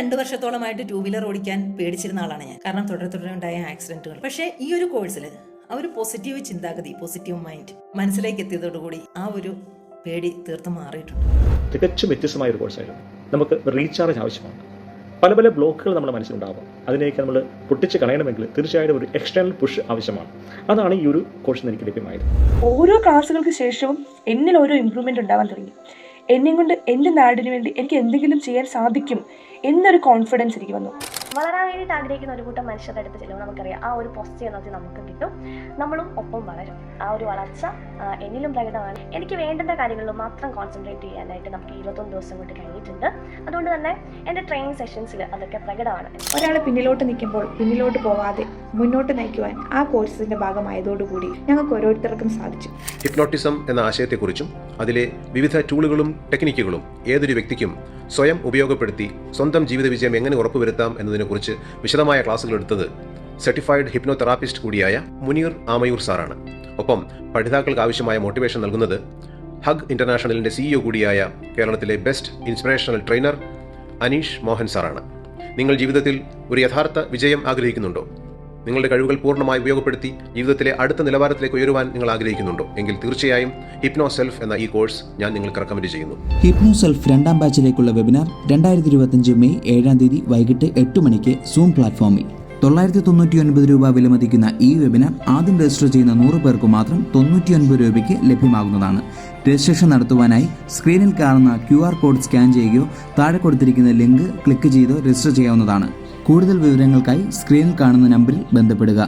2 വർഷത്തോളമായിട്ട് 2 wheeler ഓടിക്കാൻ പേടിച്ചിരുന്ന ആളാണ് ഞാൻ. കാരണം തുടരെ ഉണ്ടായ ആക്സിഡന്റുകൾ. പക്ഷേ ഈ ഒരു കോഴ്സിൽ ആ ഒരു പോസിറ്റീവ് ചിന്താഗതി, പോസിറ്റീവ് മൈൻഡ് മനസ്സിലേക്ക് എത്തിയതോടുകൂടി ആ ഒരു പേടി തീർത്തും മാറിയിട്ടുണ്ട്. തികച്ചും വ്യത്യസ്തമായ ഒരു കോഴ്സായിരുന്നു. നമുക്ക് റീചാർജ് ആവശ്യമാണ്. പല പല ബ്ലോക്കുകൾ നമ്മുടെ മനസ്സിലുണ്ടാകും. അതിനെയൊക്കെ നമ്മൾ പൊട്ടിച്ച് കളയണമെങ്കിൽ തീർച്ചയായിട്ടും ഒരു എക്സ്റ്റേണൽ പുഷ് ആവശ്യമാണ്. അതാണ് ഈ ഒരു കോഴ്സിന് എനിക്ക് ലഭ്യമായത്. ഓരോ ക്ലാസ്സുകൾക്ക് ശേഷവും എന്നിൽ ഓരോ ഇമ്പ്രൂവ്മെൻ്റ് ഉണ്ടാവാൻ തുടങ്ങി. എന്നെ കൊണ്ട് എൻ്റെ നാടിന് വേണ്ടി എനിക്ക് എന്തെങ്കിലും ചെയ്യാൻ സാധിക്കും എന്നൊരു കോൺഫിഡൻസ് എനിക്ക് വന്നു. വളരാൻ വേണ്ടിയിട്ട് ആഗ്രഹിക്കുന്ന ഒരു കൂട്ടം മനുഷ്യരുടെ അടുത്ത് ചെല്ലുമ്പോൾ നമുക്കറിയാം ആ ഒരു പോസിറ്റീവ് എനർജി നമുക്ക് കിട്ടും. നമ്മളും ഒപ്പം വളരും. ആ ഒരു വളർച്ച എന്നിലും പ്രകടമാണ്. എനിക്ക് വേണ്ടുന്ന കാര്യങ്ങളിൽ മാത്രം കോൺസെൻട്രേറ്റ് ചെയ്യാനായിട്ട് നമുക്ക് 21 ദിവസം കൊണ്ട് കഴിഞ്ഞിട്ടുണ്ട്. അതുകൊണ്ട് തന്നെ എൻ്റെ ട്രെയിനിങ് സെഷൻസിൽ അതൊക്കെ പ്രകടമാണ്. ഒരാൾ പിന്നിലോട്ട് നിൽക്കുമ്പോൾ പിന്നിലോട്ട് പോവാതെ മുന്നോട്ട് നയിക്കുവാൻ ആ കോഴ്സിന്റെ ഭാഗമായതോടുകൂടി ഞങ്ങൾക്ക് ഓരോരുത്തർക്കും സാധിച്ചു. ഹിപ്നോട്ടിസം എന്ന ആശയത്തെക്കുറിച്ചും അതിലെ വിവിധ ടൂളുകളും ടെക്നിക്കുകളും ഏതൊരു വ്യക്തിക്കും സ്വയം ഉപയോഗപ്പെടുത്തി സ്വന്തം ജീവിത വിജയം എങ്ങനെ ഉറപ്പുവരുത്താം എന്നതിനെക്കുറിച്ച് വിശദമായ ക്ലാസുകൾ എടുത്തത് സർട്ടിഫൈഡ് ഹിപ്നോതെറാപ്പിസ്റ്റ് കൂടിയായ മുനീർ ആമയൂർ സാറാണ്. ഒപ്പം പഠിതാക്കൾക്ക് ആവശ്യമായ മോട്ടിവേഷൻ നൽകുന്നത് ഹഗ് ഇന്റർനാഷണലിന്റെ CEO കൂടിയായ കേരളത്തിലെ best inspirational trainer Aneesh Mohan സാറാണ്. നിങ്ങൾ ജീവിതത്തിൽ ഒരു യഥാർത്ഥ വിജയം ആഗ്രഹിക്കുന്നുണ്ടോ? നിങ്ങളുടെ കഴിവുകൾ പൂർണ്ണമായി ഉപയോഗപ്പെടുത്തി ജീവിതത്തിലെ അടുത്ത നിലവാരത്തിലേക്ക് ഉയരുവാൻ നിങ്ങൾ ആഗ്രഹിക്കുന്നുണ്ടോ? എങ്കിൽ തീർച്ചയായും ഹിപ്നോ സെൽഫ് എന്ന ഈ കോഴ്സ് ഞാൻ നിങ്ങൾക്ക് റെക്കമെൻഡ് ചെയ്യുന്നു. ഹിപ്നോ സെൽഫ് 2ാം ബാച്ചിലേക്കുള്ള വെബിനാർ 2025 മെയ് 7-ാം തീയതി വൈകിട്ട് 8 മണിക്ക് സൂം പ്ലാറ്റ്ഫോമിൽ. 999 രൂപ വിലമതിക്കുന്ന ഈ വെബിനാർ ആദ്യം രജിസ്റ്റർ ചെയ്യുന്ന 100 പേർക്ക് മാത്രം 99 രൂപയ്ക്ക് ലഭ്യമാകുന്നതാണ്. രജിസ്ട്രേഷൻ നടത്തുവാനായി സ്ക്രീനിൽ കാണുന്ന QR കോഡ് സ്കാൻ ചെയ്യുകയോ താഴെ കൊടുത്തിരിക്കുന്ന ലിങ്ക് ക്ലിക്ക് ചെയ്തോ രജിസ്റ്റർ ചെയ്യാവുന്നതാണ്. കൂടുതൽ വിവരങ്ങൾക്കായി സ്ക്രീനിൽ കാണുന്ന നമ്പറിൽ ബന്ധപ്പെടുക.